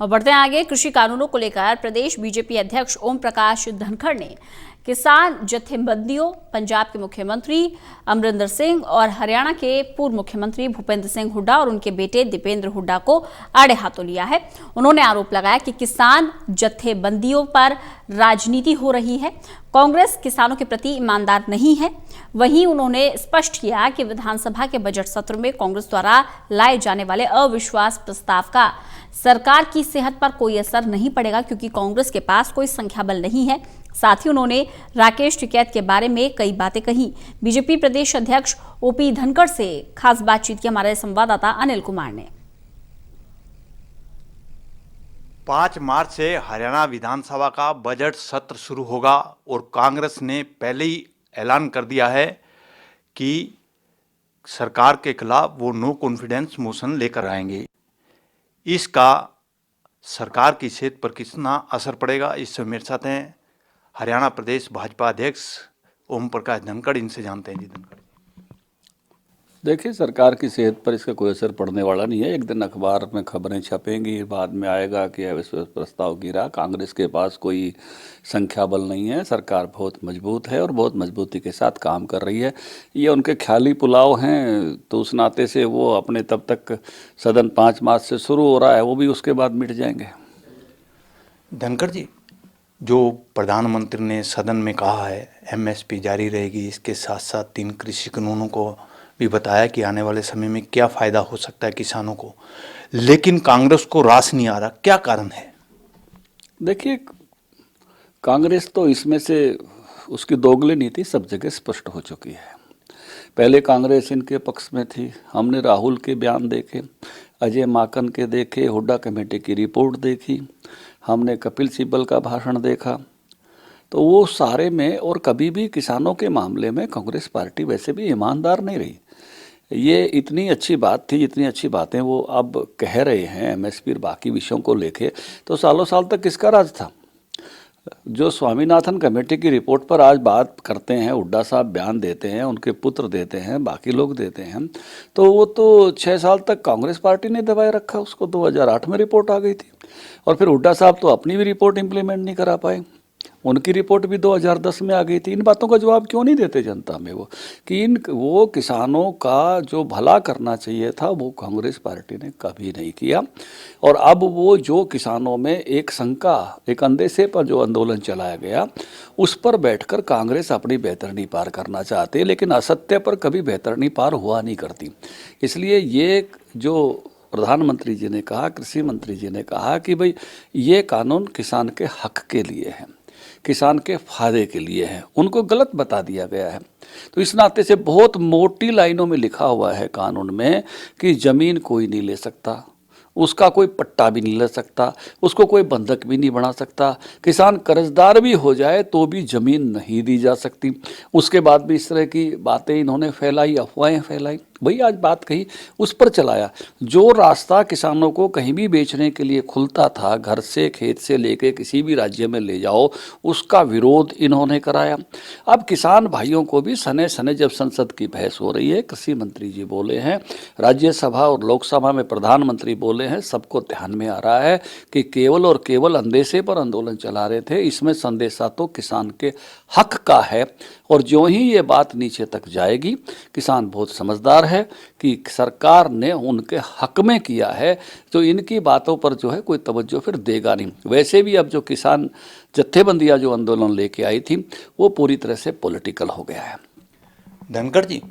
और बढ़ते हैं आगे। कृषि कानूनों को लेकर प्रदेश बीजेपी अध्यक्ष ओम प्रकाश धनखड़ ने किसान जत्थेबंदियों, पंजाब के मुख्यमंत्री अमरिंदर सिंह और हरियाणा के पूर्व मुख्यमंत्री भूपेंद्र सिंह हुड्डा और उनके बेटे दीपेंद्र हुड्डा को आड़े हाथों लिया है। उन्होंने आरोप लगाया कि किसान जत्थेबंदियों पर राजनीति हो रही है, कांग्रेस किसानों के प्रति ईमानदार नहीं है। वहीं उन्होंने स्पष्ट किया कि विधानसभा के बजट सत्र में कांग्रेस द्वारा लाए जाने वाले अविश्वास प्रस्ताव का सरकार की सेहत पर कोई असर नहीं पड़ेगा, क्योंकि कांग्रेस के पास कोई संख्या बल नहीं है। साथ ही उन्होंने राकेश टिकैत के बारे में कई बातें कही। बीजेपी प्रदेश अध्यक्ष ओपी धनखड़ से खास बातचीत की हमारे संवाददाता अनिल कुमार ने। 5 मार्च से हरियाणा विधानसभा का बजट सत्र शुरू होगा और कांग्रेस ने पहले ही ऐलान कर दिया है कि सरकार के खिलाफ वो नो कॉन्फिडेंस मोशन लेकर आएंगे। इसका सरकार की सेहत पर कितना असर पड़ेगा, इससे मेरे साथ हैं हरियाणा प्रदेश भाजपा अध्यक्ष ओम प्रकाश धनखड़। इनसे जानते हैं। जी धनखड़, देखिए, सरकार की सेहत पर इसका कोई असर पड़ने वाला नहीं है। एक दिन अखबार में खबरें छपेंगी, बाद में आएगा कि अविश्वास प्रस्ताव गिरा। कांग्रेस के पास कोई संख्या बल नहीं है। सरकार बहुत मजबूत है और बहुत मजबूती के साथ काम कर रही है। ये उनके ख्याली पुलाव हैं, तो उस नाते से वो अपने तब तक सदन 5 मार्च से शुरू हो रहा है, वो भी उसके बाद मिट जाएंगे। धनखड़ जी, जो प्रधानमंत्री ने सदन में कहा है एमएसपी जारी रहेगी, इसके साथ साथ 3 कृषि कानूनों को भी बताया कि आने वाले समय में क्या फायदा हो सकता है किसानों को, लेकिन कांग्रेस को रास नहीं आ रहा, क्या कारण है? देखिए, कांग्रेस तो इसमें से उसकी दोगली नीति सब जगह स्पष्ट हो चुकी है। पहले कांग्रेस इनके पक्ष में थी। हमने राहुल के बयान देखे, अजय माकन के देखे, हुड्डा कमेटी की रिपोर्ट देखी, हमने कपिल सिब्बल का भाषण देखा। तो वो सारे में और कभी भी किसानों के मामले में कांग्रेस पार्टी वैसे भी ईमानदार नहीं रही। ये इतनी अच्छी बात थी, जितनी अच्छी बातें वो अब कह रहे हैं एमएसपी और बाकी विषयों को लेके, तो सालों साल तक किसका राज था? जो स्वामीनाथन कमेटी की रिपोर्ट पर आज बात करते हैं, हुड्डा साहब बयान देते हैं, उनके पुत्र देते हैं, बाकी लोग देते हैं, तो वो तो 6 साल तक कांग्रेस पार्टी ने दबाए रखा। उसको 2008 में रिपोर्ट आ गई थी और फिर हुड्डा साहब तो अपनी भी रिपोर्ट इम्प्लीमेंट नहीं करा पाए। उनकी रिपोर्ट भी 2010 में आ गई थी। इन बातों का जवाब क्यों नहीं देते जनता में वो कि वो किसानों का जो भला करना चाहिए था वो कांग्रेस पार्टी ने कभी नहीं किया। और अब वो जो किसानों में एक शंका, एक अंदेशे पर जो आंदोलन चलाया गया, उस पर बैठकर कांग्रेस अपनी बेहतरनी पार करना चाहती है, लेकिन असत्य पर कभी बेहतरनी पार हुआ नहीं करती। इसलिए ये जो प्रधानमंत्री जी ने कहा, कृषि मंत्री जी ने कहा कि भाई ये कानून किसान के हक के लिए है, किसान के फायदे के लिए है, उनको गलत बता दिया गया है। तो इस नाते से बहुत मोटी लाइनों में लिखा हुआ है कानून में कि जमीन कोई नहीं ले सकता, उसका कोई पट्टा भी नहीं ले सकता, उसको कोई बंधक भी नहीं बना सकता, किसान कर्जदार भी हो जाए तो भी जमीन नहीं दी जा सकती। उसके बाद भी इस तरह की बातें इन्होंने फैलाई, अफवाहें फैलाई। वही आज बात कही, उस पर चलाया। जो रास्ता किसानों को कहीं भी बेचने के लिए खुलता था, घर से, खेत से लेके किसी भी राज्य में ले जाओ, उसका विरोध इन्होंने कराया। अब किसान भाइयों को भी सने सने जब संसद की बहस हो रही है, कृषि मंत्री जी बोले हैं, राज्यसभा और लोकसभा में प्रधानमंत्री बोले हैं, सबको ध्यान में आ रहा है कि केवल और केवल अंदेशे पर आंदोलन चला रहे थे। इसमें संदेशा तो किसान के हक का है और जो ही ये बात नीचे तक जाएगी, किसान बहुत समझदार है कि सरकार ने उनके हक में किया है, तो इनकी बातों पर जो है कोई तवज्जो फिर देगा नहीं। वैसे भी अब जो किसान जत्थेबंदियां जो आंदोलन लेके आई थी वो पूरी तरह से पॉलिटिकल हो गया है। धनखड़ जी,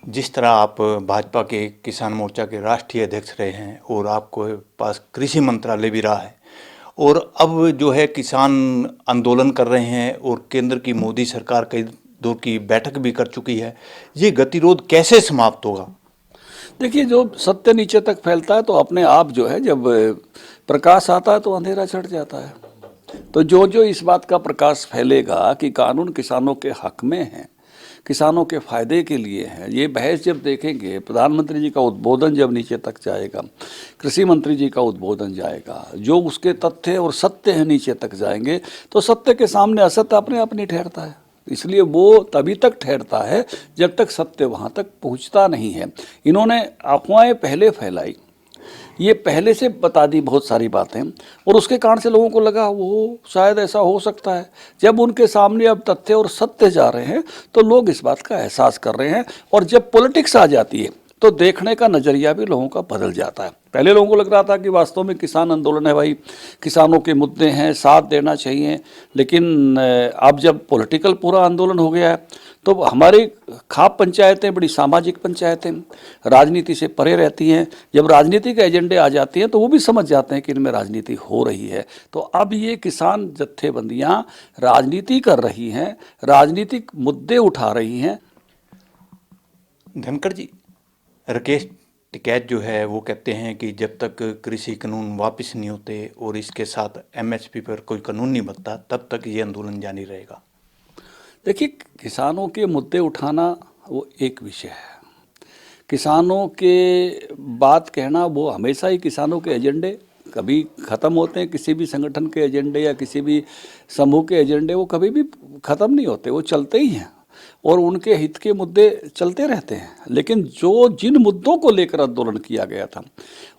जिस तरह आप भाजपा के किसान मोर्चा के राष्ट्रीय अध्यक्ष रहे हैं और आपको पास कृषि मंत्रालय भी रहा है, और अब जो है किसान आंदोलन कर रहे हैं और केंद्र की मोदी सरकार कई दौर की बैठक भी कर चुकी है, ये गतिरोध कैसे समाप्त होगा? देखिए, जो सत्य नीचे तक फैलता है तो अपने आप जो है, जब प्रकाश आता है तो अंधेरा छट जाता है। तो जो जो इस बात का प्रकाश फैलेगा कि कानून किसानों के हक में है, किसानों के फायदे के लिए है, ये बहस जब देखेंगे, प्रधानमंत्री जी का उद्बोधन जब नीचे तक जाएगा, कृषि मंत्री जी का उद्बोधन जाएगा, जो उसके तथ्य और सत्य है नीचे तक जाएंगे, तो सत्य के सामने असत्य अपने आप नहीं ठहरता है। इसलिए वो तभी तक ठहरता है जब तक सत्य वहाँ तक पहुँचता नहीं है। इन्होंने अफवाहें पहले फैलाई ये पहले से बता दी बहुत सारी बातें, और उसके कारण से लोगों को लगा वो शायद ऐसा हो सकता है। जब उनके सामने अब तथ्य और सत्य जा रहे हैं तो लोग इस बात का एहसास कर रहे हैं, और जब पॉलिटिक्स आ जाती है तो देखने का नज़रिया भी लोगों का बदल जाता है। पहले लोगों को लग रहा था कि वास्तव में किसान आंदोलन है, भाई किसानों के मुद्दे हैं, साथ देना चाहिए, लेकिन अब जब पॉलिटिकल पूरा आंदोलन हो गया है तो हमारी खाप पंचायतें बड़ी सामाजिक पंचायतें राजनीति से परे रहती हैं। जब राजनीति के एजेंडे आ जाती हैं तो वो भी समझ जाते हैं कि इनमें राजनीति हो रही है। तो अब ये किसान जत्थेबंदियां राजनीति कर रही हैं, राजनीतिक मुद्दे उठा रही हैं। धनखड़ जी, राकेश टिकैत जो है वो कहते हैं कि जब तक कृषि कानून वापस नहीं होते और इसके साथ एमएसपी पर कोई कानून नहीं बनता तब तक ये आंदोलन जारी रहेगा। देखिए, किसानों के मुद्दे उठाना वो एक विषय है, किसानों के बात कहना वो हमेशा ही किसानों के एजेंडे कभी ख़त्म होते हैं। किसी भी संगठन के एजेंडे या किसी भी समूह के एजेंडे वो कभी भी ख़त्म नहीं होते, वो चलते ही हैं और उनके हित के मुद्दे चलते रहते हैं। लेकिन जिन मुद्दों को लेकर आंदोलन किया गया था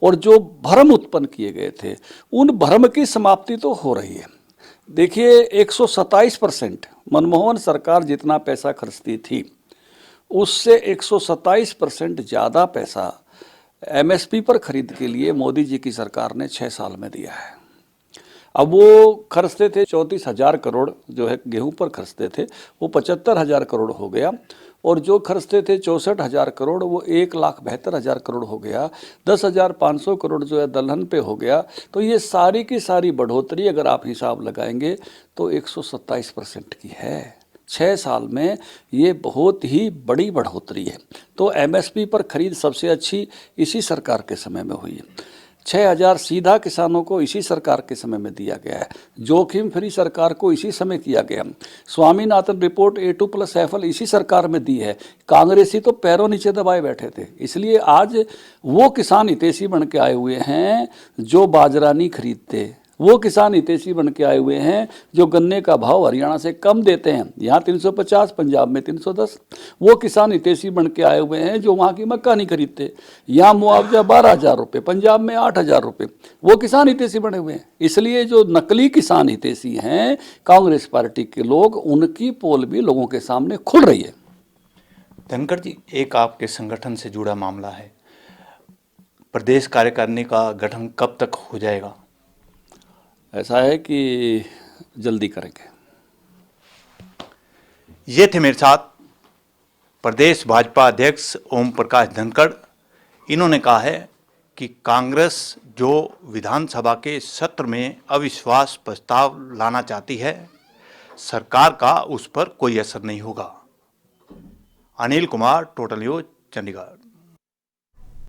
और जो भ्रम उत्पन्न किए गए थे, उन भ्रम की समाप्ति तो हो रही है। देखिए, 127% मनमोहन सरकार जितना पैसा खर्चती थी उससे 127% ज़्यादा पैसा एमएसपी पर खरीद के लिए मोदी जी की सरकार ने 6 साल में दिया है। अब वो खर्चते थे 34,000 करोड़, जो है गेहूं पर खर्चते थे, वो 75,000 करोड़ हो गया, और जो खर्चते थे 64,000 करोड़ वो 1,72,000 करोड़ हो गया। 10,500 करोड़ जो है दलहन पे हो गया। तो ये सारी की सारी बढ़ोतरी अगर आप हिसाब लगाएंगे तो 127% की है। 6 साल में ये बहुत ही बड़ी बढ़ोतरी है। तो एमएसपी पर खरीद सबसे अच्छी इसी सरकार के समय में हुई है। 6,000 सीधा किसानों को इसी सरकार के समय में दिया गया है। जोखिम फ्री सरकार को इसी समय किया गया। स्वामीनाथन रिपोर्ट A2+FL इसी सरकार में दी है। कांग्रेसी तो पैरों नीचे दबाए बैठे थे। इसलिए आज वो किसान हितैषी बन के आए हुए हैं जो बाजरा नहीं खरीदते, वो किसान हितैषी बन के आए हुए हैं जो गन्ने का भाव हरियाणा से कम देते हैं, यहाँ 350, पंजाब में 310। वो किसान हितैषी बन के आए हुए हैं जो वहाँ की मक्का नहीं खरीदते, यहाँ मुआवजा 12,000 रुपये, पंजाब में 8,000 रुपये। वो किसान हितैषी बने हुए हैं। इसलिए जो नकली किसान हितैषी हैं कांग्रेस पार्टी के लोग, उनकी पोल भी लोगों के सामने खुल रही है। धनखड़ जी, एक आपके संगठन से जुड़ा मामला है, प्रदेश कार्यकारिणी का गठन कब तक हो जाएगा? ऐसा है कि जल्दी करेंगे। ये थे मेरे साथ प्रदेश भाजपा अध्यक्ष ओम प्रकाश धनखड़। इन्होंने कहा है कि कांग्रेस जो विधानसभा के सत्र में अविश्वास प्रस्ताव लाना चाहती है, सरकार का उस पर कोई असर नहीं होगा। Anil Kumar, total news, Chandigarh.